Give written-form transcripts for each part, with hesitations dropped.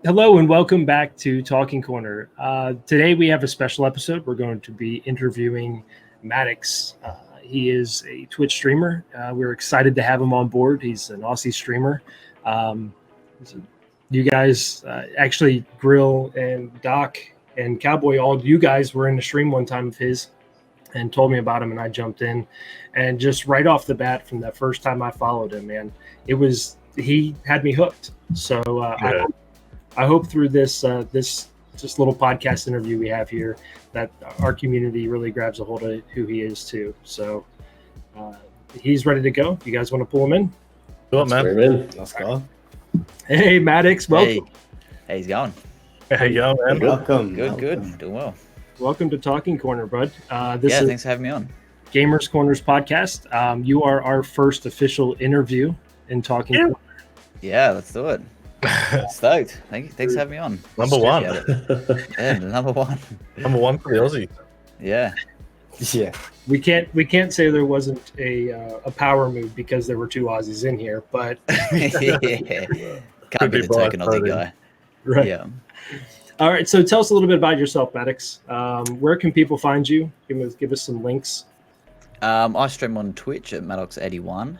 Hello and welcome back to Talking Corner. Today we have a special episode. We're going to be interviewing Maddox. He is a Twitch streamer. We're excited to have him on board. He's an Aussie streamer. Um, you guys, actually, Grill and Doc and Cowboy, all you guys were in the stream one time of his and told me about him, and I jumped in. And just right off the bat, from that first time I followed him, man, he had me hooked. So I hope through this this little podcast interview we have here that our community really grabs a hold of who he is too. So he's ready to go. You guys want to pull him in? Go on, man. Let's go. Hey, Maddox, welcome. Hey, how's it going? How you going, man? Welcome. Good. Doing well. Welcome to Talking Corner, bud. This is thanks for having me on. Gamers Corners podcast. You are our first official interview in Talking Corner. Yeah, let's do it. Stoked. Thanks for having me on. Number one. Yeah, number one. Number one for the Aussie. Yeah. Yeah. We can't say there wasn't a power move because there were two Aussies in here, but Yeah. Can't be the token Aussie guy. right. Yeah. All right, so tell us a little bit about yourself, Maddox. Where can people find you? Give us some links. I stream on Twitch at Maddox81.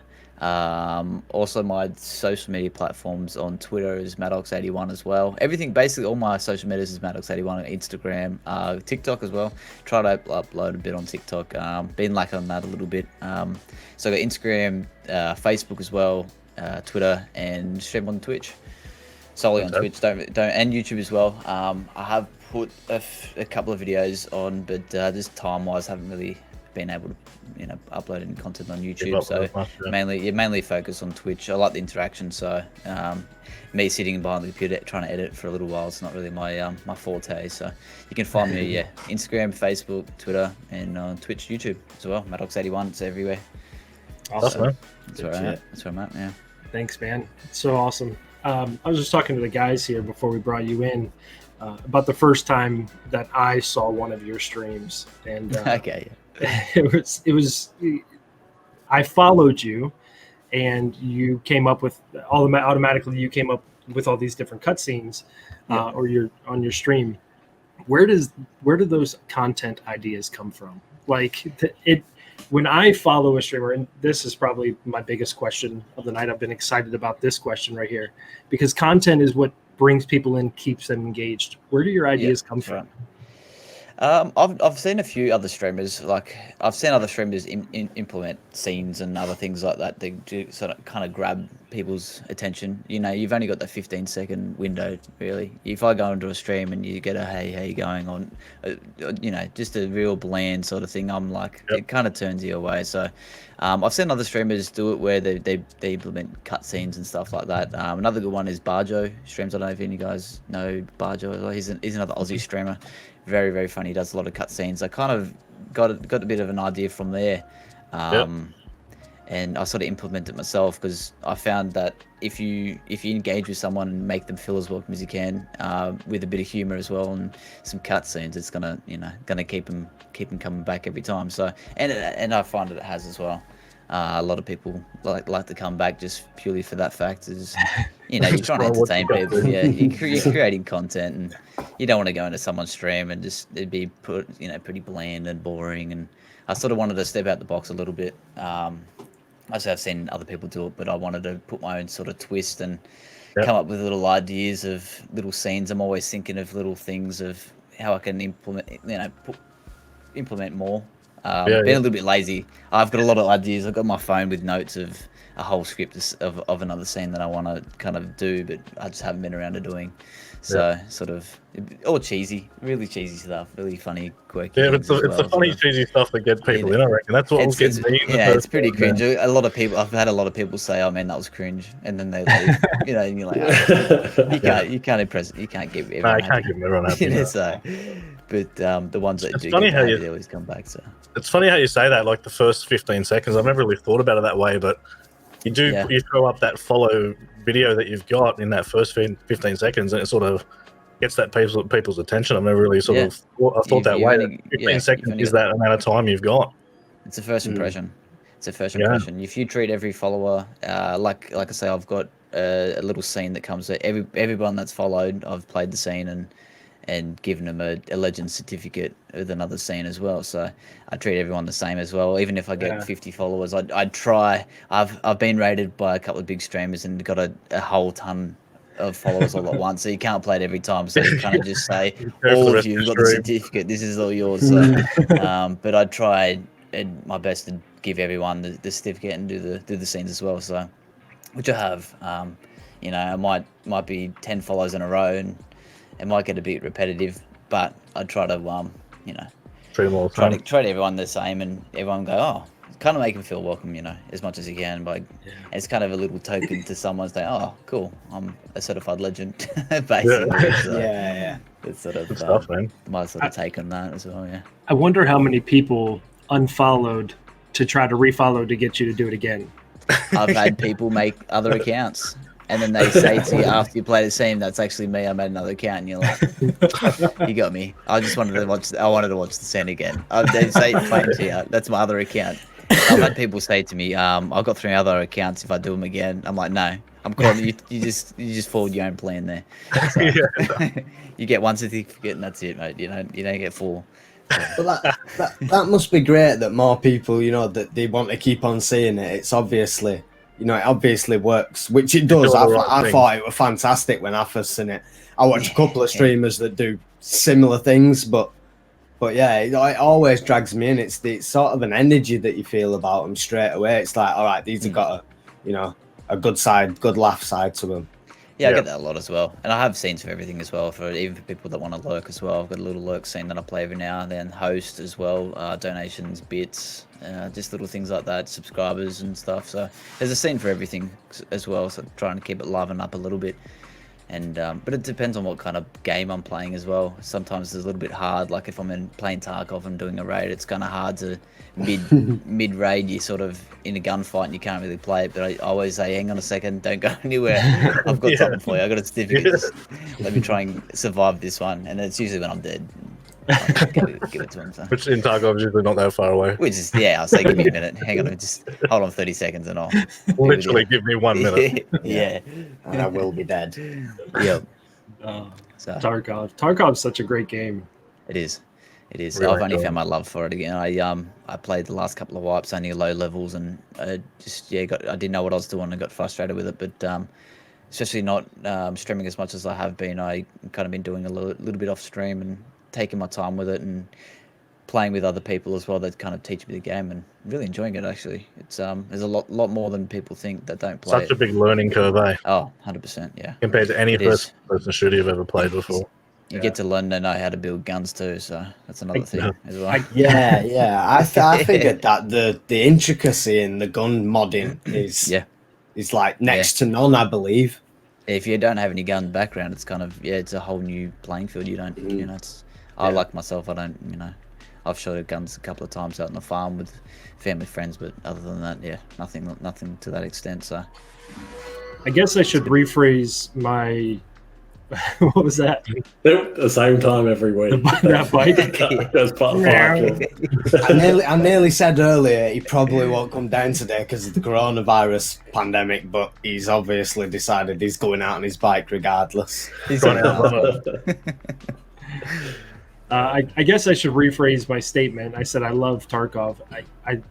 Also, my social media platforms on Twitter is Maddox81 as well. Everything, basically, all my social medias is Maddox81 on Instagram, TikTok as well. Try to upload a bit on TikTok. Been lacking on that a little bit. So I got Instagram, Facebook as well, Twitter, and stream on Twitch. Solely on Twitch, don't and YouTube as well. I have put a couple of videos on, but just time-wise, haven't really been able to, upload any content on YouTube. So mainly focus on Twitch. I like the interaction, so me sitting behind the computer trying to edit for a little while, it's not really my my forte. So you can find me, Instagram, Facebook, Twitter, and on Twitch, YouTube as well. Maddox81, it's everywhere. Awesome. Man. That's where I'm at. That's where I'm at. Yeah. Thanks, man. It's so awesome. I was just talking to the guys here before we brought you in about the first time that I saw one of your streams, and Okay. it was I followed you, and you came up with automatically. You came up with all these different cutscenes, or you're on your stream. Where do those content ideas come from? When I follow a streamer, and this is probably my biggest question of the night. I've been excited about this question right here because content is what brings people in, keeps them engaged. Where do your ideas come from? I've seen a few other streamers, implement scenes and other things like that to sort of kind of grab people's attention. You've only got the 15-second window, really. If I go into a stream and you get a hey, how you going on, just a real bland sort of thing, I'm like, It kind of turns you away. So I've seen other streamers do it where they implement cutscenes and stuff like that. Another good one is Barjo streams. I don't know if any of you guys know Barjo as well. He's another Aussie streamer. Very, very funny. He does a lot of cutscenes. I kind of got a bit of an idea from there, and I sort of implemented it myself because I found that if you engage with someone and make them feel as welcome as you can, with a bit of humor as well and some cutscenes, it's gonna keep them coming back every time. So and I find that it has as well. A lot of people like to come back just purely for that fact. Is you're trying to entertain people. Yeah, you're creating content, and you don't want to go into someone's stream and just it'd be pretty bland and boring. And I sort of wanted to step out the box a little bit. I've seen other people do it, but I wanted to put my own sort of twist and come up with little ideas of little scenes. I'm always thinking of little things of how I can implement more. Been a little bit lazy. I've got a lot of ideas. I've got my phone with notes of a whole script of another scene that I want to kind of do, but I just haven't been around to doing. So sort of all cheesy, really cheesy stuff, really funny, quirky. Yeah, it's the funny, cheesy stuff that gets people in. I reckon that's what gets me. It's pretty cringe. A lot of people. I've had a lot of people say, "Oh man, that was cringe," and then they leave. And you're like, you can't impress. You can't give everyone. I can't give everyone happy. So, but the ones that do, they always come back. So it's funny how you say that. Like the first 15 seconds, I've never really thought about it that way, but you do. You throw up that follow video that you've got in that first 15 seconds, and it sort of gets that people's attention. I've never really thought that way. 15 seconds is that amount of time you've got. It's a first impression. It's a first impression. If you treat every follower like I say, I've got a little scene that comes to everyone that's followed. I've played the scene and given them a legend certificate with another scene as well. So I treat everyone the same as well. Even if I get 50 followers, I try. I've been rated by a couple of big streamers and got a whole ton of followers all at once. So you can't play it every time. So you kind of just say, all of you got the certificate. This is all yours. So, but I try my best to give everyone the certificate and do the scenes as well. So, which I have. I might be 10 follows in a row and it might get a bit repetitive, but I try to treat everyone the same and everyone go, oh, kind of make them feel welcome, as much as you can. It's kind of a little token to someone saying, oh, cool, I'm a certified legend, basically. It's sort of stuff, man. My sort of take on that as well. Yeah. I wonder how many people unfollowed to try to refollow to get you to do it again. I've had people make other accounts. And then they say to you after you play the scene, that's actually me. I made another account, and you're like, you got me. I just wanted to watch. I wanted to watch the scene again. They say playing to you. That's my other account. I've had people say to me, I've got 3 other accounts. If I do them again, I'm like, no. I'm calling you. You just forward your own plan there. So, you get 1 certificate, and that's it, mate. You don't get 4. But that must be great that more people, that they want to keep on seeing it. It's obviously. It obviously works, which it does. I thought it was fantastic when I first seen it. I watched a couple of streamers that do similar things, but yeah, it always drags me in. It's sort of an energy that you feel about them straight away. It's like, all right, these have got a good laugh side to them. Yeah, I get that a lot as well. And I have scenes for everything as well, even for people that want to lurk as well. I've got a little lurk scene that I play every now and then, host as well, donations, bits, just little things like that, subscribers and stuff. So there's a scene for everything as well, so trying to keep it liven up a little bit. And but it depends on what kind of game I'm playing as well. Sometimes it's a little bit hard, like if I'm playing Tarkov and doing a raid, it's kind of hard to mid raid. You're sort of in a gunfight and you can't really play it. But I always say, hang on a second, don't go anywhere. I've got something for you. I've got a certificate. Just let me try and survive this one. And it's usually when I'm dead. Give it to him. So. Which in Tarkov is usually not that far away. Which is, I'll say give me a minute. Hang on, just hold on 30 seconds and I'll... Literally give me 1 minute. Yeah. And I will be dead. Yep. Tarkov. Tarkov's such a great game. It is. Really I've only found my love for it again. I played the last couple of wipes, only low levels, and I didn't know what I was doing and got frustrated with it. But especially not streaming as much as I have been, I kind of been doing a little bit off stream and taking my time with it and playing with other people as well that kind of teach me the game and really enjoying it. Actually, it's there's a lot more than people think that don't play. Such a big learning curve, eh? Oh, 100%, yeah. Compared to any first-person shooter you've ever played before. You get to learn to know how to build guns too, so that's another thing as well. I figured that the intricacy in the gun modding is like next to none, I believe. If you don't have any gun background, it's kind of it's a whole new playing field. You don't, I like myself. I don't, I've shot at guns a couple of times out on the farm with family friends, but other than that, nothing to that extent. So, I guess I should rephrase my. What was that? At the same time every week. That bike. That's part of 5. I nearly said earlier he probably won't come down today because of the coronavirus pandemic, but he's obviously decided he's going out on his bike regardless. He's going out. I guess I should rephrase my statement. I said I love Tarkov. I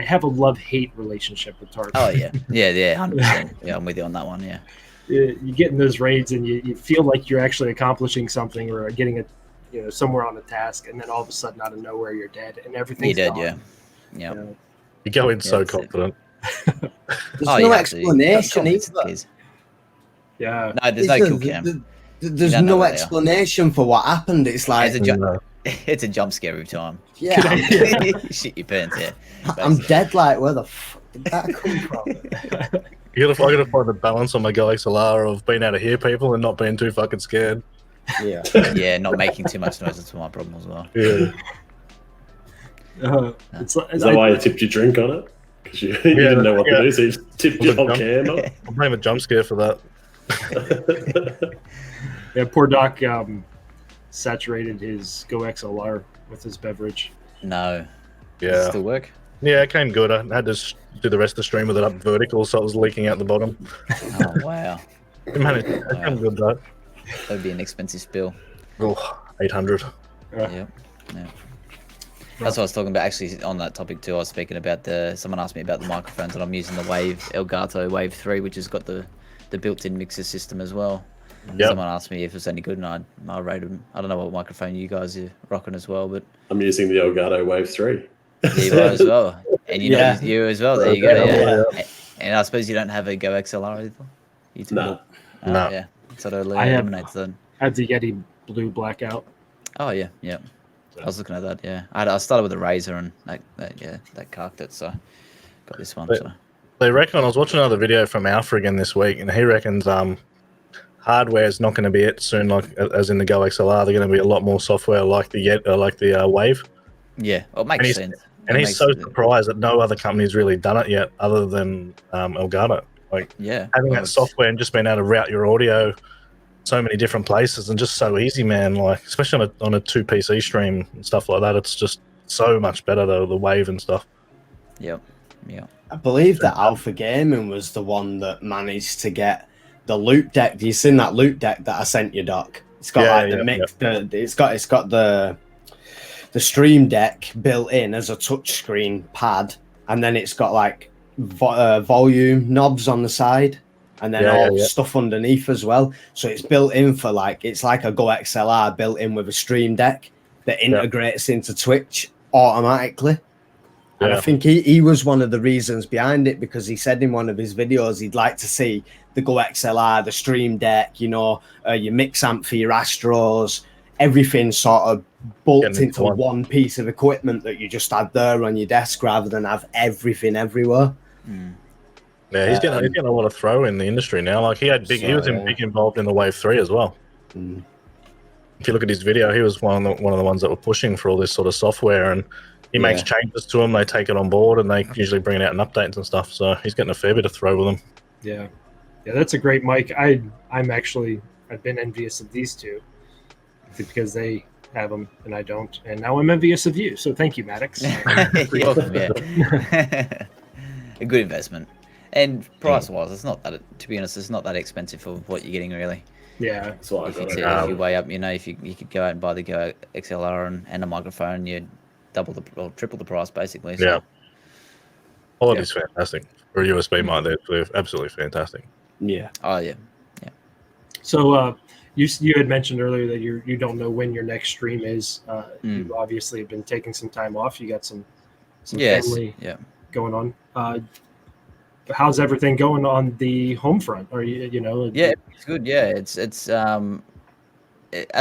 have a love-hate relationship with Tarkov. Oh yeah, 100%. Yeah, I'm with you on that one. Yeah. You get in those raids and you feel like you're actually accomplishing something or getting somewhere on a task, and then all of a sudden out of nowhere you're dead and everything's dead. gone. Yeah. You go in so confident. There's no explanation either. Yeah. No, there's no kill cam. There's no explanation for what happened. It's like it's a jump scare every time. Yeah. Shit your pants. Yeah. I'm dead. Like, where the fuck did that come from? I gotta find the balance on my Go XLR of being able to hear people and not being too fucking scared. Yeah. Yeah, not making too much noise. That's my problem as well. Yeah. Is that why you tipped your drink on it? Because you didn't know what to do, so you just tipped your whole can on. I'm playing a jump scare for that. Yeah, poor Doc saturated his Go XLR with his beverage. No. Yeah. Does it still work? Yeah, it came good. I had to do the rest of the stream with it up vertical, so it was leaking out the bottom. Oh wow, It came good though. that would be an expensive spill. Oh, 800. Yep. That's what I was talking about. Actually, on that topic too, I was speaking about someone asked me about the microphones, and I'm using the Elgato Wave 3, which has got the built-in mixer system as well. Yep. Someone asked me if it's any good, and I rated them. I don't know what microphone you guys are rocking as well, but I'm using the Elgato Wave 3. you are as well, and you know you as well. There you go. Yeah. And I suppose you don't have a Go XLR either. You No. No. Yeah, sort of I have- eliminates that. I have the Yeti Blue Blackout. Oh yeah. I was looking at that. Yeah, I started with a Razor, and that carked it. So got this one. But- So They reckon, I was watching another video from Alpha again this week, and he reckons hardware is not going to be it soon, like as in the Go XLR. They're going to be a lot more software like the Wave. yeah, well, it makes sense. And It he's makes so it- surprised that no other company's really done it yet, other than Elgato. Like Yeah, having well, that software and just being able to route your audio so many different places and just so easy, man. Like especially on a 2 PC stream and stuff like that, it's just so much better the Wave and stuff. Yep. I believe that Alpha Gaming was the one that managed to get the loop deck. Do you seen that loop deck that I sent you, Doc? It's got the mix. It's got the stream deck built in as a touchscreen pad, and then it's got like volume knobs on the side, and then stuff underneath as well. So it's built in for it's like a Go XLR built in with a stream deck that integrates into Twitch automatically. And I think he was one of the reasons behind it, because he said in one of his videos he'd like to see the Go XLR, the Stream Deck, your mix amp for your Astros, everything sort of bolted into one piece of equipment that you just had there on your desk rather than have everything everywhere. Yeah, he's getting a lot of throw in the industry now. Like he was big involved in the Wave 3 as well. If you look at his video, he was one of the ones that were pushing for all this sort of software, and he makes changes to them. They take it on board, and they usually bring it out in updates and stuff. So he's getting a fair bit of throw with them. Yeah, that's a great mic. I've been envious of these two because they have them and I don't, and now I'm envious of you. So thank you, Maddox. You're welcome. Yeah, a good investment. And price-wise, it's not that. To be honest, it's not that expensive for what you're getting, really. Yeah, That's what I got. If you weigh up, if you could go out and buy the Go XLR and a microphone, you'd double or triple the price, basically. So. Yeah. Quality's fantastic. For a USB mic, they're absolutely fantastic. Yeah. Oh yeah. So you had mentioned earlier that you don't know when your next stream is. You obviously have been taking some time off. You got some family going on. How's everything going on the home front? Are you Yeah, it's good. Yeah, it's at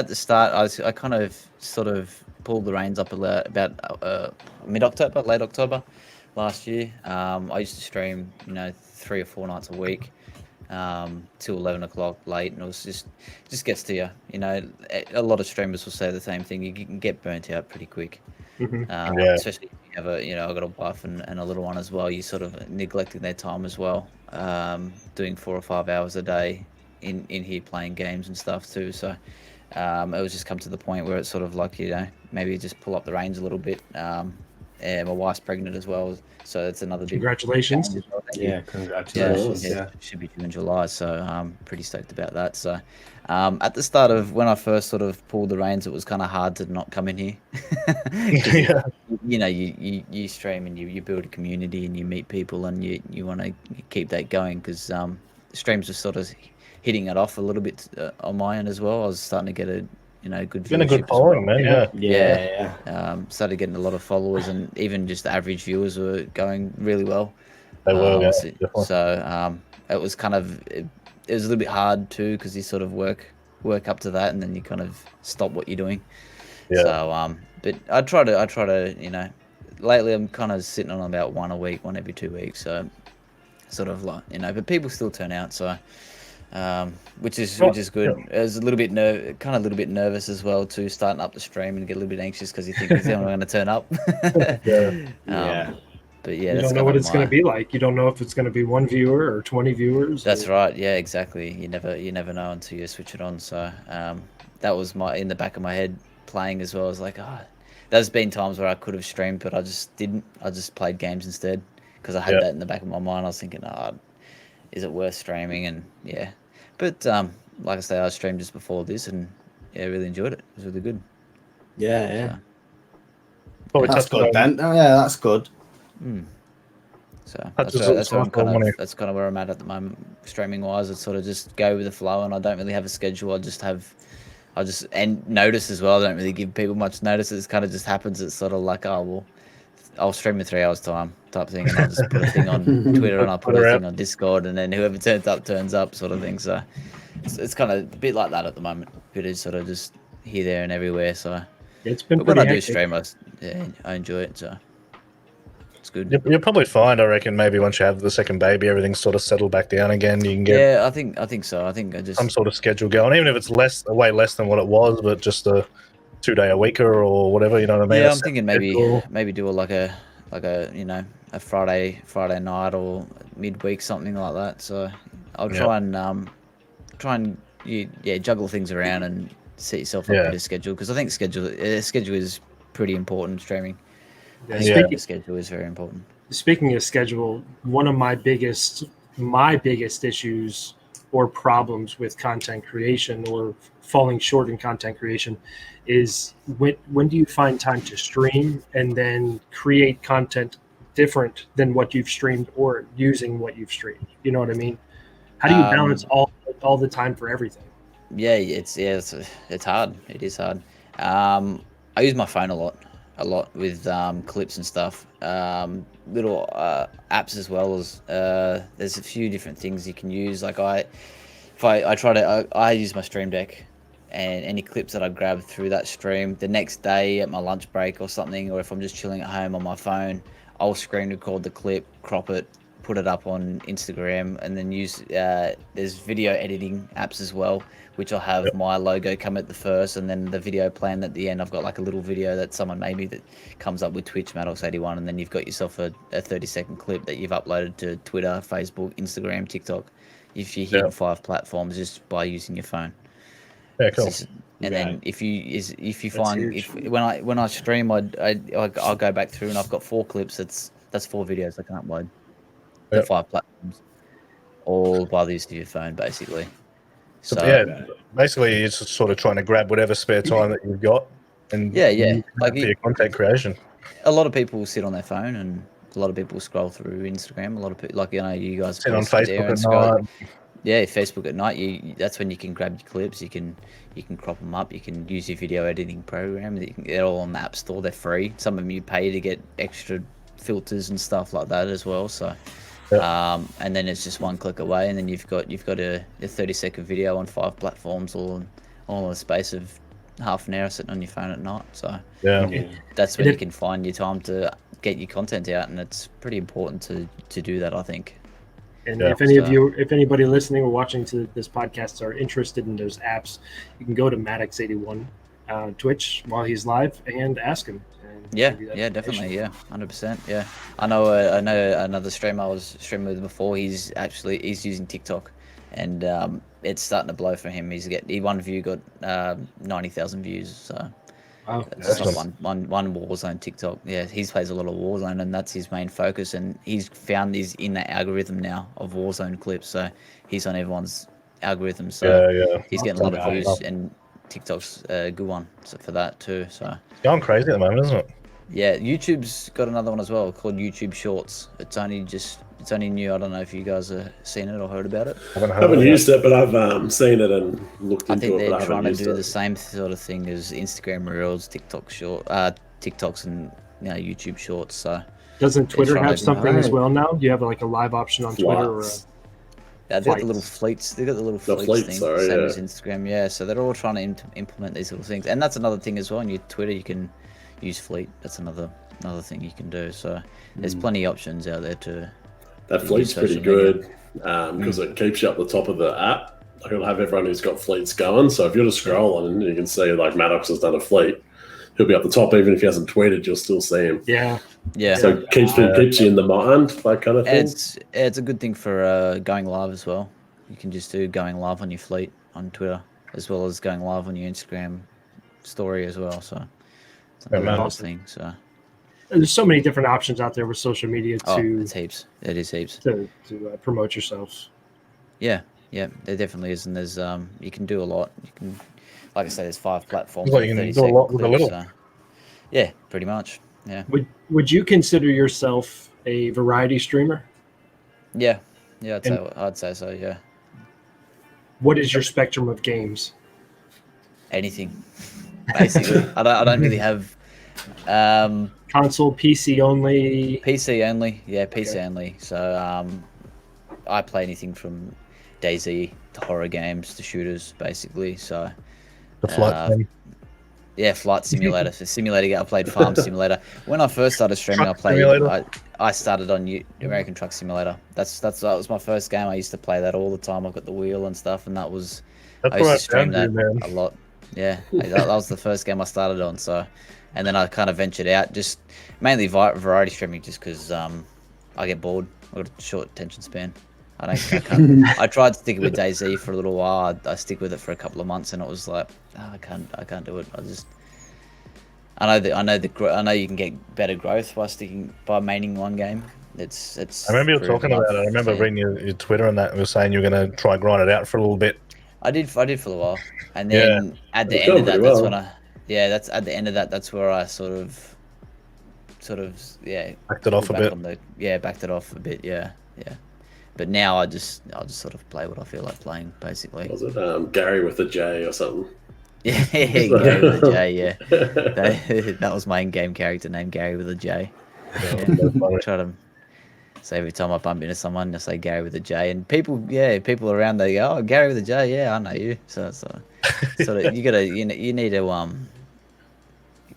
the start I kind of sort of pulled the reins up about mid-October, late October last year. I used to stream 3 or 4 nights a week till 11 o'clock late, and it was just gets to you. A lot of streamers will say the same thing. You can get burnt out pretty quick. Especially if you have I've got a wife and a little one as well. You sort of neglecting their time as well, doing 4 or 5 hours a day in here playing games and stuff too. So it was just come to the point where it's sort of like maybe just pull up the reins a little bit. My wife's pregnant as well, so that's another big congratulations. Congratulations. Yeah, should be due in July, so I'm pretty stoked about that. So at the start of when I first sort of pulled the reins, it was kind of hard to not come in here. You stream and you build a community and you meet people and you want to keep that going, because streams are sort of hitting it off a little bit on my end as well. I was starting to get a good Been a good following, man. Started getting a lot of followers, and even just the average viewers were going really well. They were, So it was kind of it was a little bit hard too, because you sort of work up to that, and then you kind of stop what you're doing. Yeah. So but I try to lately I'm kind of sitting on about one every 2 weeks. So sort of like but people still turn out. So. Which is good. I was a little bit nervous as well too, starting up the stream, and get a little bit anxious because you think is anyone going to turn up. But yeah, you don't know what it's going to be like. You don't know if it's going to be 1 viewer or 20 viewers. That's right. Yeah, exactly. You never know until you switch it on. So that was in the back of my head playing as well. I was like, there's been times where I could have streamed, but I just didn't. I just played games instead because I had that in the back of my mind. I was thinking, is it worth streaming? And yeah, but like I say, I streamed just before this, and yeah, I really enjoyed it. It was really good. Yeah. Probably That's touched on good then. Oh, yeah, that's good. So That's kind of where I'm at the moment, streaming wise. It's sort of just go with the flow, and I don't really have a schedule. And notice as well. I don't really give people much notice. It kind of just happens. It's sort of like, oh well, I'll stream in 3 hours time type thing, and I'll just put a thing on Twitter and I'll put a thing on Discord, and then whoever turns up sort of thing. So it's kind of a bit like that at the moment. It is sort of just here, there, and everywhere. So it's been but when pretty I do hectic. stream, I enjoy it. So it's good. You'll probably find, I reckon, maybe once you have the second baby, everything's sort of settled back down again. You can get Yeah, I think so. I think I just some sort of schedule going, even if it's way less than what it was, but just a 2-day a weeker or whatever. You know what I mean? Yeah, A I'm thinking maybe do like a a Friday night or midweek, something like that. So I'll try and juggle things around and set yourself up with a schedule, because I think schedule is pretty important. Streaming, the schedule is very important. Speaking of schedule, one of my biggest issues or problems with content creation or falling short in content creation is when do you find time to stream and then create content different than what you've streamed or using what you've streamed? You know what I mean? How do you balance all the time for everything? Yeah, it's hard. It is hard. I use my phone a lot with clips and stuff. Little apps as well as there's a few different things you can use. Like I use my Stream Deck, and any clips that I grab through that stream the next day at my lunch break or something, or if I'm just chilling at home on my phone, I'll screen record the clip, crop it, put it up on Instagram, and then use there's video editing apps as well, which I'll have my logo come at the first, and then the video plan at the end. I've got like a little video that someone made me that comes up with Twitch Maddox81, and then you've got yourself a 30-second clip that you've uploaded to Twitter, Facebook, Instagram, TikTok, if you're hitting 5 platforms just by using your phone. Yeah, cool. And then if you find when I stream, I'll go back through and I've got 4 clips. That's 4 videos I can upload to 5 platforms, all by the use of your phone, basically. So basically, you're just sort of trying to grab whatever spare time that you've got, and like for your content creation. A lot of people sit on their phone, and a lot of people scroll through Instagram. A lot of people, like you guys, sit on Facebook at night. Yeah, Facebook at night. That's when you can grab your clips. You can crop them up. You can use your video editing program. They're all on the App Store. They're free. Some of them you pay to get extra filters and stuff like that as well. So, and then it's just one click away, and then you've got a 30-second video on 5 platforms, all in the space of half an hour sitting on your phone at night. So that's when you can find your time to get your content out, and it's pretty important to do that, I think. And if anybody listening or watching to this podcast are interested in those apps, you can go to Maddox81 Twitch while he's live and ask him. Yeah, definitely, 100%. Yeah, I know another streamer I was streaming with before. He's using TikTok, and it's starting to blow for him. One view got 90,000 views. So it's not one Warzone TikTok. Yeah, he plays a lot of Warzone, and that's his main focus. And he's found he's in the algorithm now of Warzone clips, so he's on everyone's algorithm. So he's getting a lot of views, and TikTok's a good one for that too. So it's going crazy at the moment, isn't it? Yeah, YouTube's got another one as well called YouTube Shorts. It's only new. I don't know if you guys have seen it or heard about it. I haven't used it, but I've seen it and looked into it. I think they're trying to do the same sort of thing as Instagram Reels, TikToks, and YouTube Shorts. So doesn't Twitter have something as well now? Do you have like a live option on Twitter? Or they've got the little fleets. They've got the little fleets thing, same as Instagram. Yeah, so they're all trying to implement these little things, and that's another thing as well. On your Twitter, you can use fleet. That's another thing you can do. So there's plenty of options out there to. That fleet's pretty good because it keeps you up the top of the app. Like it'll have everyone who's got fleets going. So if you're just scrolling, you can see like Maddox has done a fleet. He'll be up the top, even if he hasn't tweeted. You'll still see him. Yeah. So it keeps you in the mind, that kind of thing. It's a good thing for going live as well. You can just do going live on your fleet on Twitter, as well as going live on your Instagram story as well. So It's another man. nice thing. So There's so many different options out there with social media it's heaps. It is heaps. to promote yourself. Yeah, there definitely is, and there's you can do a lot. You can, like I say, there's 5 platforms. Well, you can do a lot with a little. So, yeah, pretty much. Yeah. Would you consider yourself a variety streamer? Yeah, I'd say so. Yeah. What is your spectrum of games? Anything, basically. I don't really have Console, PC only. PC only. Yeah, PC Okay. only. So I play anything from DayZ to horror games to shooters, basically. So The flight thing. yeah, Flight Simulator. So simulator game. I played Farm Simulator. When I first started streaming, Truck I played. Simulator? I started on American Truck Simulator. That was my first game. I used to play that all the time. I got the wheel and stuff, and that was That's I used where to stream that found you, man. a lot. Yeah, that was the first game I started on. So, and then I kind of ventured out, just mainly variety streaming, just because I get bored. I got a short attention span. I can't. I tried sticking with DayZ for a little while. I stick with it for a couple of months, and it was like, oh, I can't do it. I know you can get better growth by maining one game. It's. I remember you were for talking about it. I remember yeah. reading your Twitter and that. You were saying you were going to try and grind it out for a little bit. I did for a while, and then at the It's end of going that, pretty that's well. when that's at the end of that. That's where I sort of Backed it off a back bit. on backed it off a bit. Yeah. But now I'll just sort of play what I feel like playing, basically. Was it Gary with a J or something? Yeah, Gary with a J. Yeah, that was my in-game character name, Gary with a J. Yeah. Try to. So every time I bump into someone, I say Gary with a J, and people around, they go, "Oh, Gary with a J, yeah, I know you." So you need to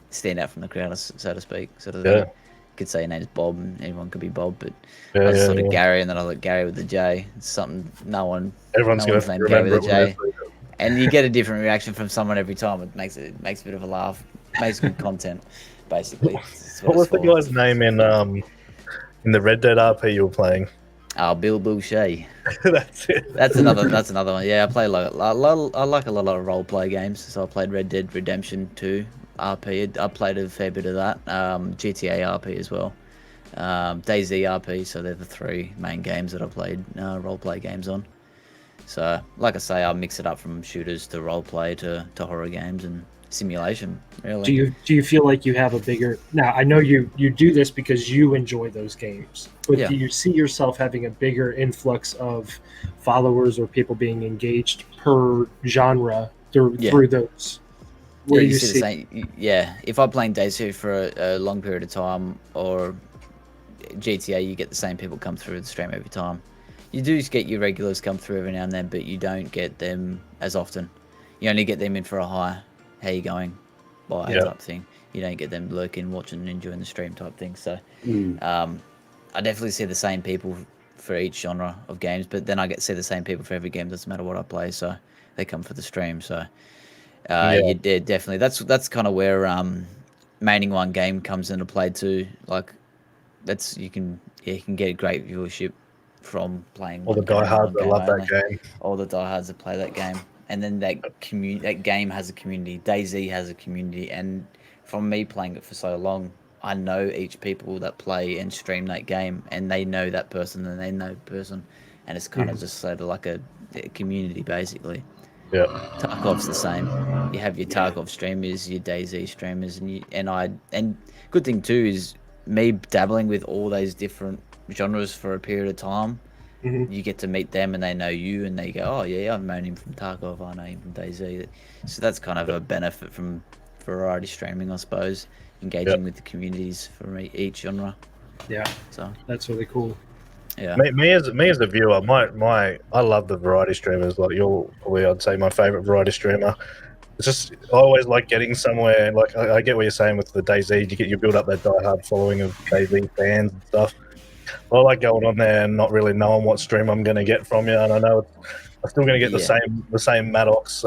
stand out from the crowd, so to speak. Sort of, Yeah. you could say your name's Bob, and anyone could be Bob, but Yeah, I was yeah, sort of yeah. Gary, and then I was like Gary with a J. It's something Everyone's no going one's to named Gary remember with it. a when J. they- And you get a different reaction from someone every time. It makes a bit of a laugh, makes good content, basically. It's What was the for. guy's name in the Red Dead RP you were playing? Oh, Bill Boucher. That's it. That's another one. Yeah, I play I like a lot of role play games. So I played Red Dead Redemption 2 RP. I played a fair bit of that. GTA RP as well. DayZ RP. So they're the 3 main games that I played role play games on. So like I say, I mix it up from shooters to role play to horror games and simulation. Really. Do you feel like you have a bigger now? I know you do this because you enjoy those games, but Yeah. do you see yourself having a bigger influx of followers or people being engaged per genre through those? Yeah, Where you see the same. Yeah, if I'm playing DayZ for a long period of time, or GTA, you get the same people come through the stream every time. You do get your regulars come through every now and then, but you don't get them as often. You only get them in for a hi, how you going, bye type thing. You don't get them lurking, watching, and enjoying the stream type thing. So, I definitely see the same people for each genre of games, but then I see the same people for every game. Doesn't matter what I play, so they come for the stream. So, yeah, definitely. That's kind of where maining one game comes into play too. Like, you can get a great viewership from playing All the diehards that love that game. All the diehards that play that game, and then that game has a community. DayZ has a community, and from me playing it for so long, I know each people that play and stream that game, and they know that person, and they know the person, and it's kind of just sort of like a community basically. Yeah. Tarkov's the same. You have your Tarkov streamers, your DayZ streamers, and good thing too is me dabbling with all those different genres for a period of time. You get to meet them, and they know you, and they go, "Oh yeah, I've known him from Tarkov. I know him from DayZ." So that's kind of a benefit from variety streaming, I suppose, engaging with the communities for each genre. Yeah, so that's really cool. Yeah, me as a viewer, I love the variety streamers. Like you're probably, I'd say, my favorite variety streamer. It's just I always like getting somewhere. Like I get what you're saying with the DayZ. You build up that diehard following of DayZ fans and stuff. I like going on there and not really knowing what stream I'm going to get from you, and I know I'm still going to get the same Maddox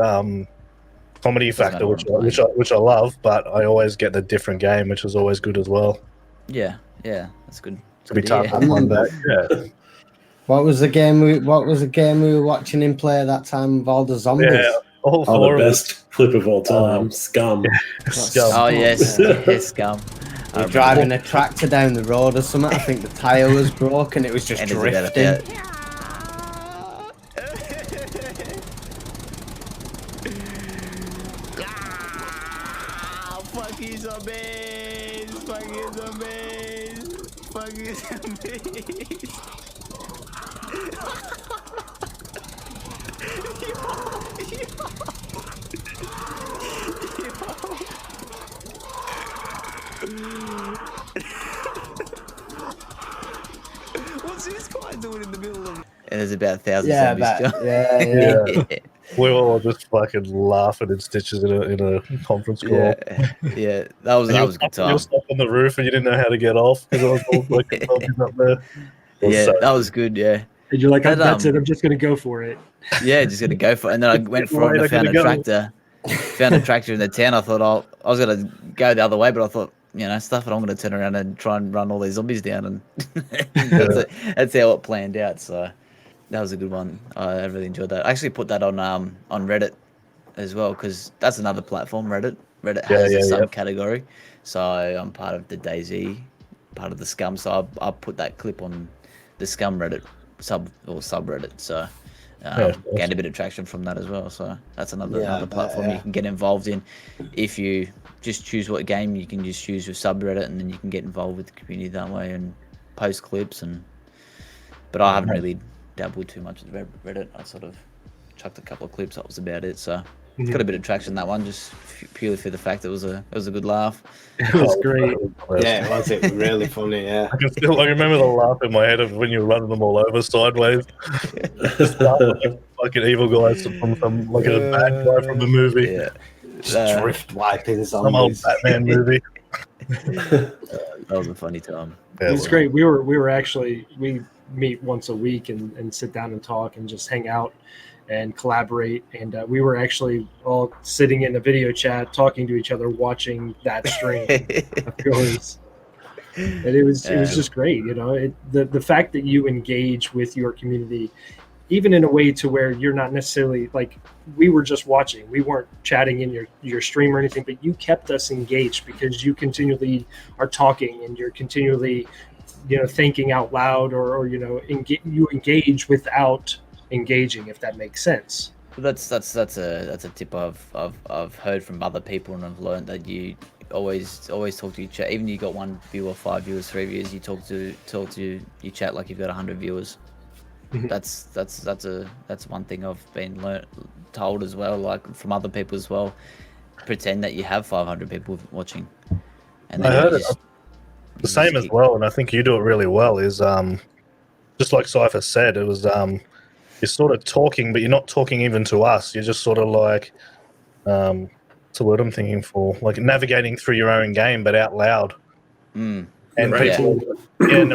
comedy factor, which I love, but I always get the different game, which is always good as well. Yeah, that's good. To be tough one day. Yeah. What was the game we were watching him play at that time with all the zombies? All Oh, four the of best clip of all time. Scum. Scum. Oh yes, yes, Scum. You're driving a tractor down the road or something. I think the tire was broken. It was just And it's about drifting. Fuck you zombies! Fuck you zombies! Fuck you zombies! What's this guy doing in the middle of? And there's about 1,000 Yeah, zombies. but, yeah. We were all just fucking laughing in stitches in a conference call. Yeah, that was a good You time. were stuck on the roof and you didn't know how to get off because I was all fucking zombies up there. Yeah, So- that was good. Yeah, And you're like, That, that's it. I'm just gonna go for it. yeah, just gonna go for it. And then I went for it and I found a tractor. Found a tractor in the town. I thought, I was gonna go the other way, but I thought, stuff it. I'm gonna turn around and try and run all these zombies down, and that's how it planned out. So that was a good one. I really enjoyed that. I actually put that on Reddit as well, because that's another platform. Reddit has a subcategory. So I'm part of the DayZ, part of the Scum. So I put that clip on the Scum Reddit subreddit. So gained a bit of traction from that as well. So that's another platform you can get involved in. If you just choose what game, you can just choose your subreddit, and then you can get involved with the community that way and post clips. But I haven't really dabbled too much with Reddit. I sort of chucked a couple of clips. That was about it. So got a bit of traction that one, just purely for the fact that it was a good laugh. It was great. Yeah, it was. It was really funny. Yeah. I remember the laugh in my head of when you were running them all over sideways. Fucking evil guys from some a bad guy from the movie. Yeah, Just drift wiping Some old zombies. Batman movie. that was a funny time. Yeah, It was great. We meet once a week and sit down and talk and just hang out and collaborate. And we were actually all sitting in a video chat, talking to each other, watching that stream of yours. And it was just great. The fact that you engage with your community, even in a way to where you're not necessarily like, we were just watching, we weren't chatting in your stream or anything, but you kept us engaged because you continually are talking and you're continually thinking out loud, or you engage without engaging, if that makes sense. That's a tip I've heard from other people, and I've learned that you always talk to your chat. Even you got 1 viewer, 5 viewers, 3 viewers, you talk to your chat like you've got 100 viewers. Mhm. That's one thing I've been told as well, like from other people as well. Pretend that you have 500 people watching, and I then heard it. The same as well, and I think you do it really well, is just like Cypher said, it was you're sort of talking, but you're not talking even to us. You're just sort of like what's the word I'm thinking for? Like navigating through your own game, but out loud. Mm. And Narrating. people, you're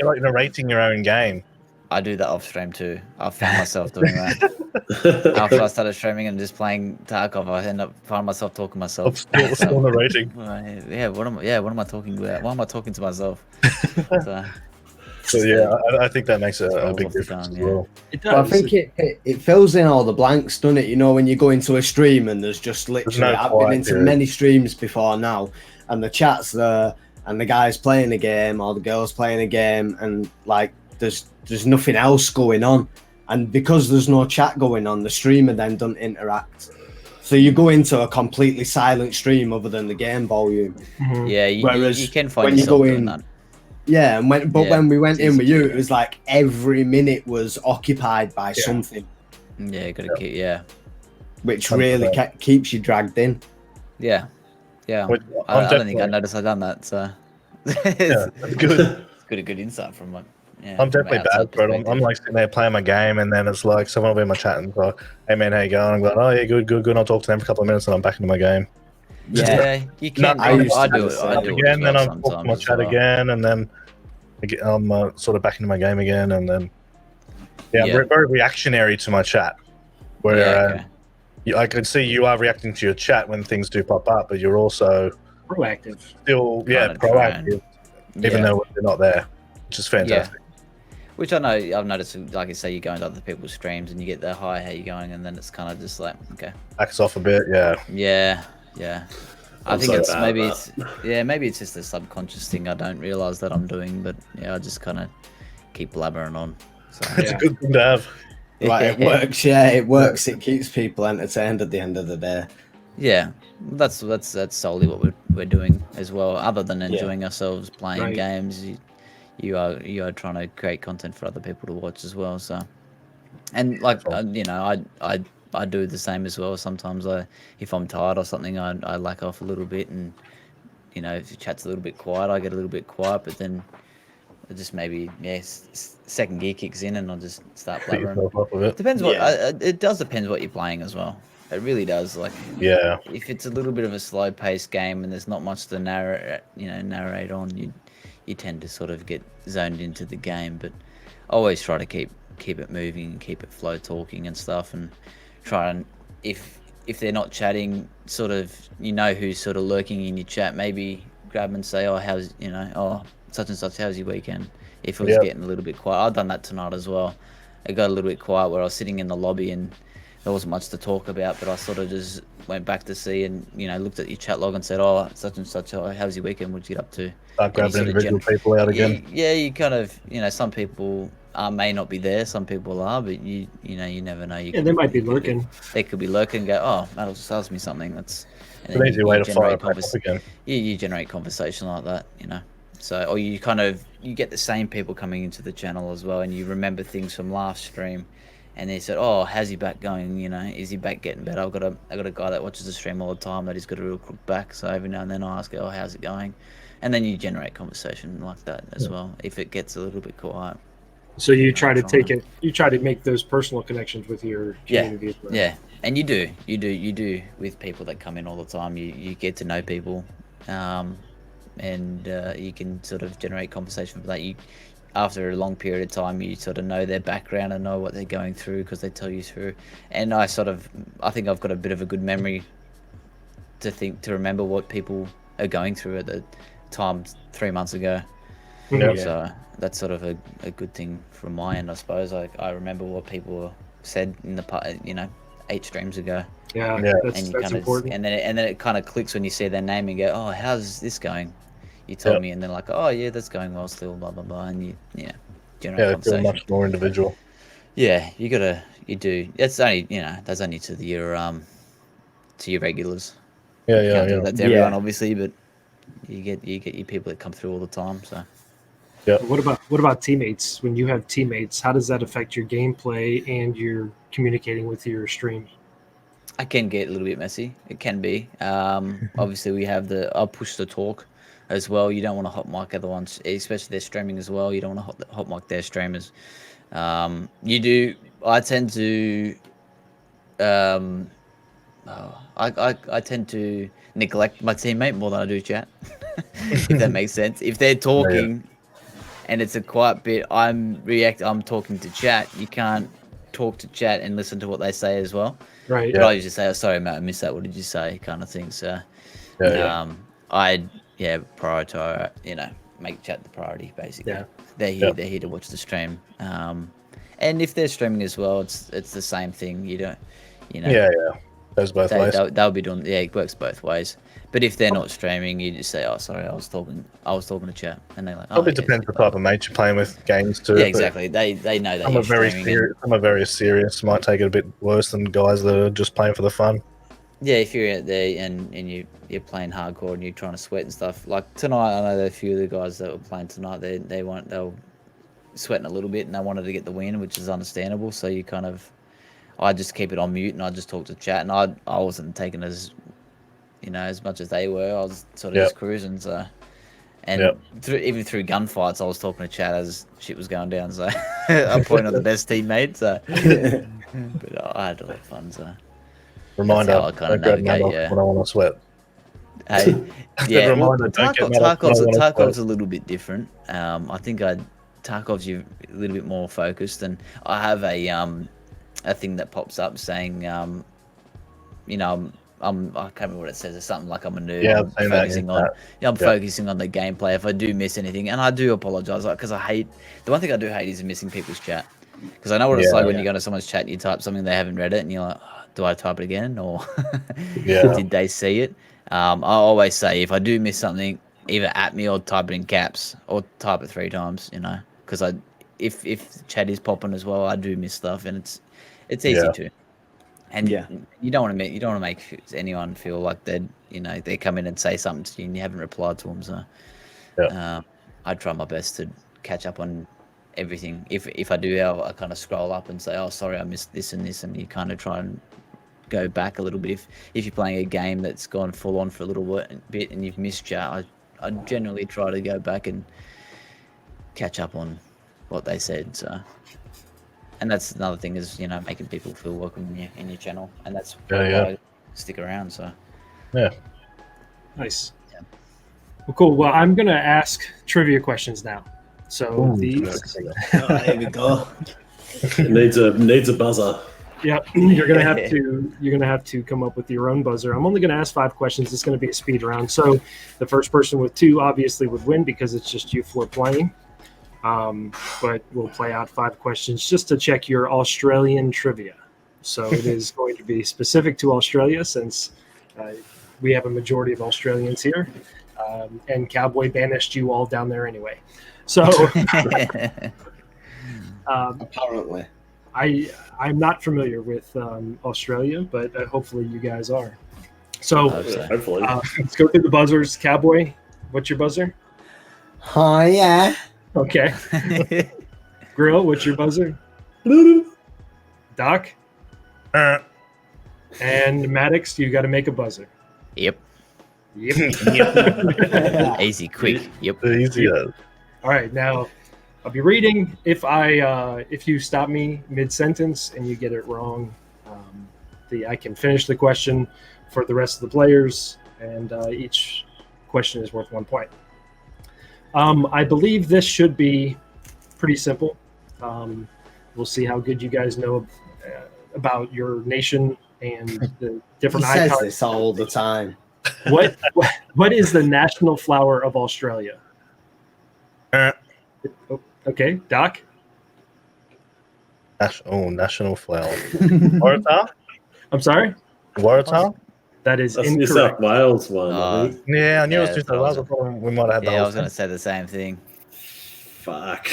like narrating your own game. I do that off stream too. I found myself doing that. After I started streaming and just playing Tarkov, I end up finding myself talking to myself. Still narrating. Yeah, what am I talking about? Why am I talking to myself? So yeah, I think that makes a big off the difference tongue, as yeah. well. It But I does. think it fills in all the blanks, doesn't it? When you go into a stream and there's just literally, no I've been quiet into period. many streams before now, and the chat's there, and the guys playing a game or the girls playing a game, and like there's nothing else going on, and because there's no chat going on, the streamer then doesn't interact. So you go into a completely silent stream other than the game volume. Mhm. Yeah, you Whereas can find when you yourself go doing in- that. Yeah, and when we went it's in with easy you, to it was like every minute was occupied by something, Yeah, gotta keep. Yeah, which 100%. really keeps you dragged in. yeah. Which I don't think I noticed I've done that. So Yeah, that's good. it's good insight from it. Yeah, I'm from definitely an outside bad for it. I'm perspective. like sitting there playing my game, and then it's like someone will be in my chat and go, "Hey man, how you going?" I'm going, "Oh yeah, good." I'll talk to them for a couple of minutes, and I'm back into my game. Yeah, you can. No, I I used to do do it. the I same. do it Again, as then well I'm talking to my sometimes as chat well. again, and then I'm sort of back into my game again, and then I'm Yeah. very reactionary to my chat. Where Yeah, okay. I can see you are reacting to your chat when things do pop up, but you're also Proactive. still Kinda proactive, even Yeah. though they're not there, which is fantastic. Which I know I've noticed, like I say, you go into other people's streams and you get the hi, how you going, and then it's kind of just like, okay, backs off a bit. Yeah. Yeah. I think maybe it's just a subconscious thing I don't realize that I'm doing, but yeah, I just kind of keep blabbering on. So It's a good thing to have. Right, it works. Yeah, it works. It keeps people entertained at the end of the day. Yeah, that's solely what we're doing as well. Other than enjoying ourselves playing games, you are trying to create content for other people to watch as well. So, and like you know, I do the same as well. Sometimes if I'm tired or something, I lack off a little bit, and you know, if the chat's a little bit quiet, I get a little bit quiet. But then I just maybe second gear kicks in, and I'll just start blabbering. Depends what it does. Depends what you're playing as well. It really does. Like, if it's a little bit of a slow-paced game and there's not much to narrate on, you tend to sort of get zoned into the game. But always try to keep it moving and keep it flow talking and stuff, and try and if they're not chatting, sort of who's sort of lurking in your chat, maybe grab and say, oh, how's such and such, how's your weekend? If it was getting a little bit quiet. I've done that tonight as well. It got a little bit quiet where I was sitting in the lobby and there wasn't much to talk about, but I sort of just went back to see and, looked at your chat log and said, oh, such and such, how's your weekend? What'd you get up to? Start grabbing individual people out again. Yeah, you kind of, some people may not be there, some people are, but you never know. They might be lurking. They could be lurking and go, oh, Maddox just asked me something. That's an easy way to fire up again. You generate conversation like that, So, or you get the same people coming into the channel as well, and you remember things from last stream. And they said, "Oh, how's he back going? Is he back getting better?" I got a guy that watches the stream all the time that he's got a real crook back. So every now and then I ask, "Oh, how's it going?" And then you generate conversation like that as well. If it gets a little bit quiet. So you try to take it. You try to make those personal connections with your community as well. Yeah, and you do with people that come in all the time. You get to know people, and you can sort of generate conversation from that. After a long period of time, you sort of know their background and know what they're going through because they tell you through. And I think I've got a bit of a good memory to remember what people are going through at the time 3 months ago. Yeah. So that's sort of a good thing from my end, I suppose. I remember what people said in the 8 streams ago. Yeah, that's important. And then it kind of clicks when you see their name and go, oh, how's this going? You told me, and then like, oh yeah, that's going well still, blah blah blah, and generate conversation. Feel much more individual. Yeah, you do. That's only to your regulars. Yeah. That's everyone, obviously, but you get your people that come through all the time. So. Yeah. What about teammates? When you have teammates, how does that affect your gameplay and your communicating with your stream? It can get a little bit messy. It can be. Obviously, we have I'll push the talk as well. You don't want to hot mic other ones, especially their streaming as well. You don't want to hot mic their streamers. You do. I tend to. I tend to neglect my teammate more than I do chat. If that makes sense. If they're talking, and it's a quiet bit, I'm talking to chat. You can't talk to chat and listen to what they say as well. Right. But I usually say, "Oh, sorry, mate, I missed that. What did you say?" kind of thing. So, prioritize, make chat the priority, basically. Yeah. They're here to watch the stream. And if they're streaming as well, it's the same thing. Yeah. Goes both ways. They'll be doing, it works both ways. But if they're not streaming, you just say, oh, sorry, I was talking to chat. And they're like, oh, probably depends the type of mates you're playing with games too. Yeah, exactly. They know that some are very serious, might take it a bit worse than guys that are just playing for the fun. Yeah, if you're out there and you're playing hardcore and you're trying to sweat and stuff. Like tonight, I know there are a few of the guys that were playing tonight, they were sweating a little bit and they wanted to get the win, which is understandable. So you kind of, I just keep it on mute and I just talk to chat, and I wasn't taking as much as they were. I was sort of just cruising. So, and even through gunfights, I was talking to chat as shit was going down. So I'm probably not the best teammate. So, but I had a lot of fun. So reminder, I kind of navigate. When I want to sweat. Hey, yeah. Reminder, Tarkov's a little bit different. I think Tarkov's a little bit more focused, and I have a thing that pops up saying, I'm I can't remember what it says. It's something like I'm a nerd. Yeah, I'm I've seen that, focusing yeah. on. Yeah, I'm focusing on the gameplay. If I do miss anything, and I do apologize, because I hate the one thing I do hate is missing people's chat. Because I know what it's Yeah. like when you go to someone's chat and you type something they haven't read it, and you're like, "Oh, do I type it again or Yeah. did they see it?" I always say if I do miss something, either at me or type it in caps or type it 3 times. Because if the chat is popping as well, I do miss stuff, and it's easy Yeah. to. And you don't want to make anyone feel like they come in and say something to you and you haven't replied to them. So I try my best to catch up on everything. If I do, I kind of scroll up and say, "Oh, sorry, I missed this and this," and you kind of try and go back a little bit. If you're playing a game that's gone full on for a little bit and you've missed chat, I generally try to go back and catch up on what they said. So. And that's another thing is, making people feel welcome in your channel. And that's why I stick around. So, Yeah. Nice. Yeah. Well, cool. Well, I'm going to ask trivia questions now. So these. Here we go. It needs a buzzer. Yep, you're gonna have to come up with your own buzzer. I'm only gonna ask 5 questions. It's gonna be a speed round. So the first person with 2 obviously would win because it's just you 4 playing. But we'll play out 5 questions just to check your Australian trivia. So it is going to be specific to Australia since we have a majority of Australians here, and Cowboy banished you all down there anyway. So Apparently. I'm not familiar with Australia, but hopefully you guys are. So Hopefully. let's go through the buzzers. Cowboy, what's your buzzer? Oh, yeah. Okay. Grill, what's your buzzer? Doc? And Maddox, you got to make a buzzer. Yep. Yep. Easy, quick. Yep. Easy. All right, now I'll be reading. If you stop me mid-sentence and you get it wrong, I can finish the question for the rest of the players, and each question is worth 1 point. I believe this should be pretty simple. We'll see how good you guys know about your nation and the different He says icons. this all the time. What is the national flower of Australia? Okay, Doc. National flower. Waratah? I'm sorry. Waratah? That is That's New incorrect. South Wales one, I think. Yeah, I knew it was Yeah, New South Wales. I thought we might have had the Yeah, I whole was going thing. to say the same thing. Fuck.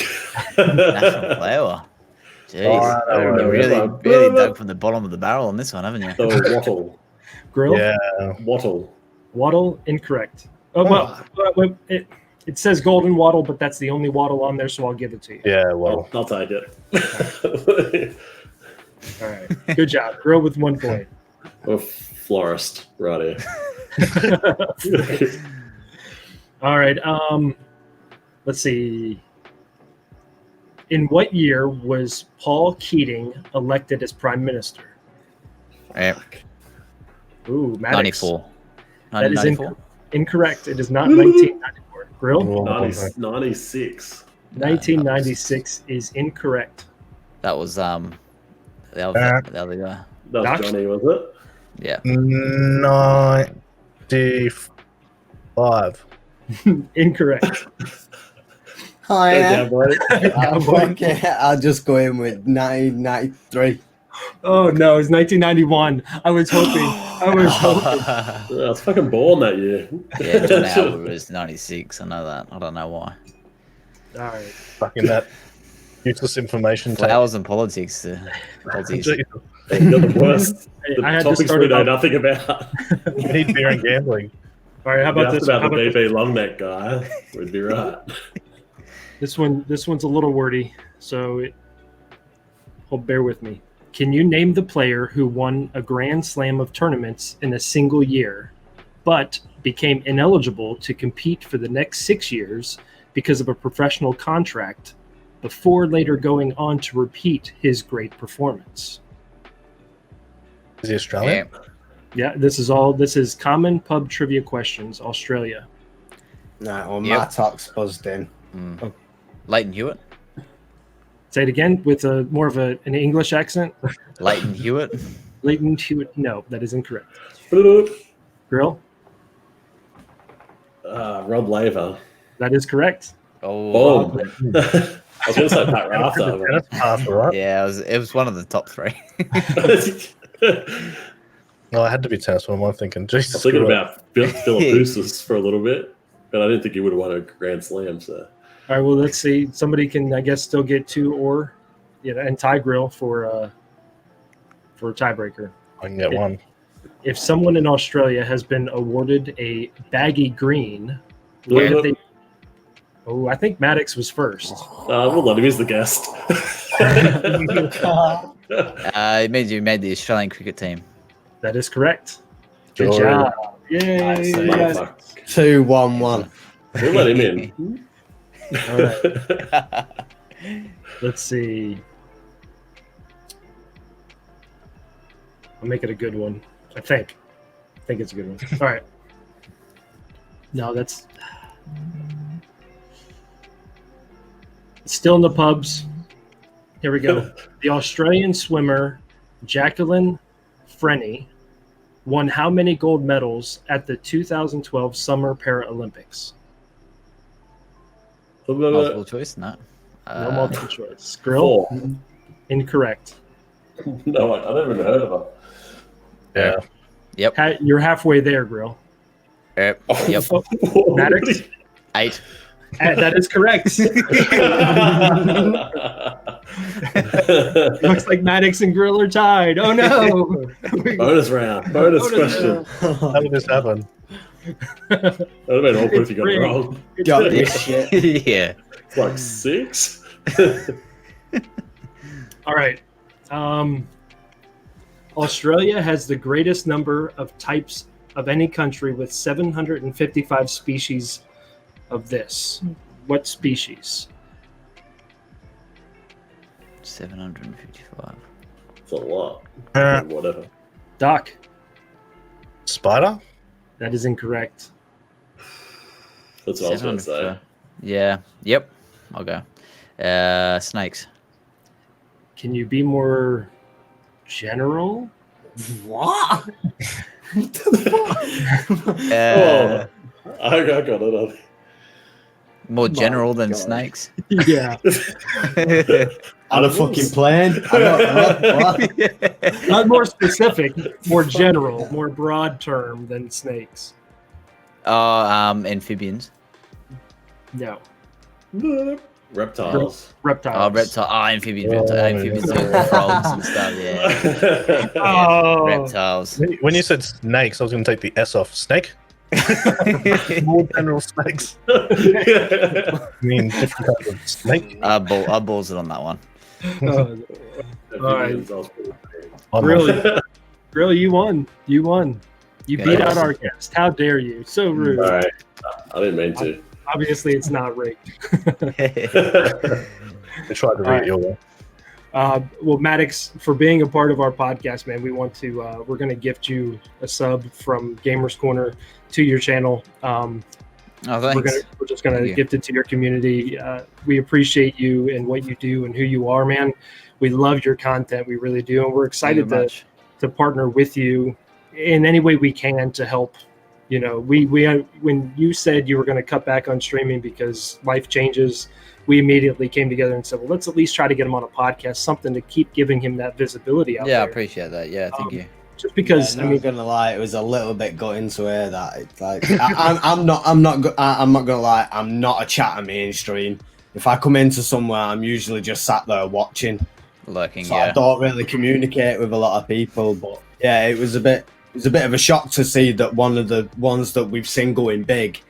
National flower. Jeez. Oh, You no, really dug from the bottom of the barrel on this one, haven't you? Oh, wattle. Grill. Yeah. Wattle. Waddle, incorrect. Oh well, it says golden waddle, but that's the only waddle on there, so I'll give it to you. Yeah, well. I'll take it. All right, good job. Grill with 1 point. Or florist, right here. All right. Let's see. In what year was Paul Keating elected as prime minister? Yeah. Ooh, Maddox. 94. That is 1994. incorrect. It is not 1994. Grill. 96. 1996 is incorrect. That was the other guy. That was Doc? Johnny, was it? Yeah. 95. Incorrect. Oh, yeah. Cowboy. I'll just go in with 1993. Oh no, it's 1991. I was hoping. I was fucking born that year. Yeah, John Albert was 96. I know that. I don't know why. All right. Fucking that useless information. Flowers and politics. Politics. You're the worst. Hey, The I had to topics start we it know off. nothing about. We need beer and gambling. All right. How about That's this? about How the about DB long neck guy. We'd be right. this one? This one's a little wordy, so bear with me. Can you name the player who won a Grand Slam of tournaments in a single year, but became ineligible to compete for the next 6 years because of a professional contract, before later going on to repeat his great performance? Is he Australian? Yeah. Yeah, this is common pub trivia questions, Australia. Right, well, Yep. Matt Talk's buzzed in. Leighton Hewitt. Say it again with more of an English accent. Leighton Hewitt. Leighton Hewitt. No, that is incorrect. Grill. Rob Laver. That is correct. Oh, I was going to say Pat Rafter. That's half right. yeah, it was one of the top 3. No, it had to be tennis. What am I thinking? I Jesus. was thinking about Philippoussis for a little bit, but I didn't think he would have won a Grand Slam. So, All right. Well, let's see. Somebody can, I guess, still get 2 or, and tie Grill for a tiebreaker. I can get one. If someone in Australia has been awarded a baggy green, where did they? Oh, I think Maddox was first. we'll let him. He's the guest. It means you made the Australian cricket team. That is correct. Good Jordan. job. Yay. Motherfucker. 2-1-1. We'll let him in. All right. Let's see. I'll make it a good one. I think it's a good one. All right. No, that's still in the pubs. Here we go. The Australian swimmer Jacqueline Frenny won how many gold medals at the 2012 Summer Paralympics? Multiple choice? No. No multiple choice. Grill? 4. Incorrect. No, I never even heard of her. Yeah. Yep. You're halfway there, Grill. Yep. Maddox? 8. That is correct. Looks like Maddox and Grill are tied. Oh no! Bonus round. Bonus question. How did this happen? That would have been awkward if you got it wrong. Got this shit. Yeah. It's like 6. All right. Australia has the greatest number of types of any country with 755 species of this. What species? 755. It's a lot. Whatever. Doc, Spider? that is incorrect. That's what I was going to say. 755. Yeah. Yep. I'll go. Snakes. Can you be more general? What? I got it. More general than God. snakes. Yeah. On a fucking plane? I don't know. What? Not more specific, more general, more broad term than snakes. Amphibians. No. Reptiles. Reptiles. Reptile. Amphibians. Oh, Amphibians are frogs and stuff. Yeah. Oh. Reptiles. When you said snakes, I was going to take the S off. Snake? More general snakes. I mean, different types of snake. I balls it on that one. All right. I'm Really? Really, you won. You won. You Yeah, beat out awesome. our guest. How dare you? So rude. All right. I didn't mean to. Obviously, it's not rigged. I tried to read it your way. Well, Maddox, for being a part of our podcast, man, we want to. We're going to gift you a sub from Gamers Corner to your channel. Oh, thanks. We're just going Thank to you. gift it to your community. We appreciate you and what you do and who you are, man. We love your content. We really do, and we're Thank you excited very much. to partner with you in any way we can to help. You know, we when you said you were going to cut back on streaming because life changes, we immediately came together and said, well, let's at least try to get him on a podcast, something to keep giving him that visibility out Yeah, I there. appreciate that. Yeah, thank you. Just because, Yeah, I I'm mean, not gonna lie, it was a little bit gutting to hear that. It's like I'm not gonna lie, I'm not a chatter mainstream. If I come into somewhere, I'm usually just sat there watching, Lurking, so yeah. I don't really communicate with a lot of people. But yeah, it was a bit of a shock to see that one of the ones that we've seen going big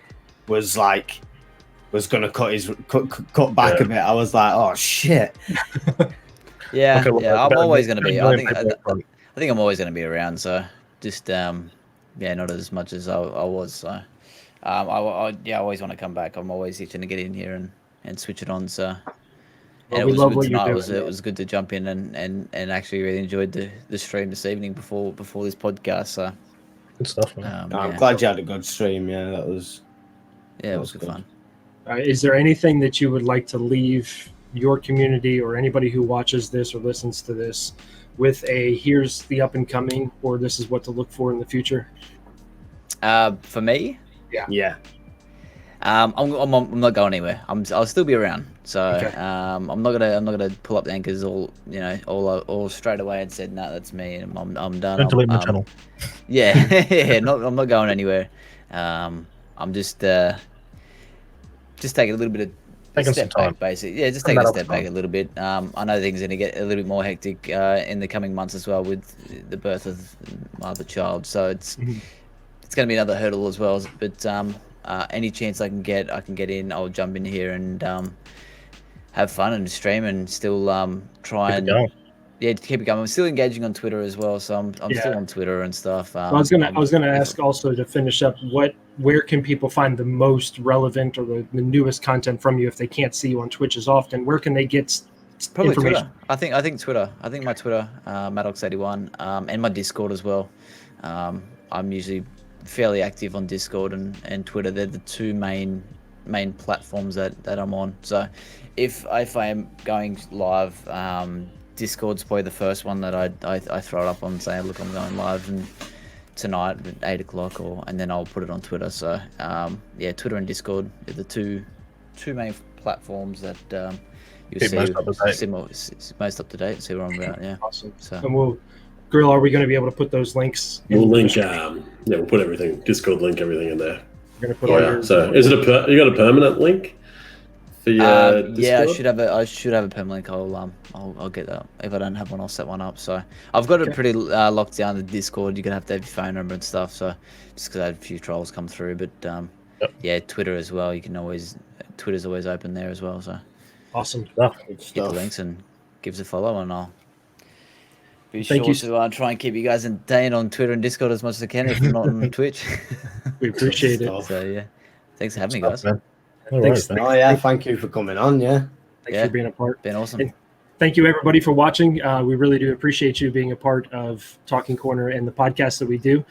was gonna cut back a bit. I was like, oh shit. Yeah, Okay, well, yeah. I'm about always going to be. I think people- I'm always going to be around. So just yeah, not as much as I was. So I always want to come back. I'm always itching to get in here and switch it on. So Well, and we it was love good what you're tonight. doing, It was good to jump in and actually really enjoyed the stream this evening before this podcast. So Good stuff, man. I'm yeah. glad you had a good stream. Yeah, that was. Yeah, it was That's good good. fun. is there anything that you would like to leave your community or anybody who watches this or listens to this with a here's the up and coming, or this is what to look for in the future? For me, Yeah. I'm not going anywhere. I'll still be around. So Okay. I'm not gonna pull up the anchors all straight away and said no, that's me and I'm done. Don't delete my channel. Yeah, I'm not going anywhere. I'm just taking a little bit of Taking step some time. back, basically. Yeah, just taking a step back a little bit. I know things are going to get a little bit more hectic in the coming months as well with the birth of my other child. So it's going to be another hurdle as well. But any chance I can get in, I'll jump in here and have fun and stream and still try and keep it going. I'm still engaging on Twitter as well, so I'm still on Twitter and stuff. I was gonna ask also to finish up, where can people find the most relevant or the newest content from you if they can't see you on Twitch as often? Where can they get probably information? Twitter. I think Twitter. I think my Twitter, Maddox81, and my Discord as well. I'm usually fairly active on Discord and Twitter. They're the two main platforms that I'm on. So if I am going live, Discord's probably the first one that I throw it up on, saying, look, I'm going live and tonight at 8 o'clock, and then I'll put it on Twitter. So Twitter and Discord are the two main platforms that you'll see most up to date. See where I'm about. Yeah, awesome. So and Grill, are we going to be able to put those links? We'll link. We'll put everything. Discord link everything in there. We're going to put So is it you got a permanent link? For your I should have a permanent link. I'll get that. If I don't have one, I'll set one up. So I've got it pretty locked down. The Discord, you're gonna have to have your phone number and stuff. So just because I had a few trolls come through, but Twitter as well. You can Twitter's always open there as well. So awesome stuff. Get the links and give us a follow, and I'll be sure to try and keep you guys entertained on Twitter and Discord as much as I can, if not on Twitch. We appreciate it. So thanks for having me, guys. Thanks. Thank you for coming on. Thanks for being a part. Been awesome. And thank you everybody for watching. We really do appreciate you being a part of Talking Corner and the podcast that we do.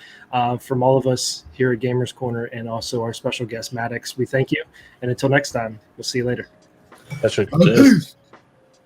From all of us here at Gamers Corner and also our special guest Maddox, we thank you. And until next time, we'll see you later. That's right.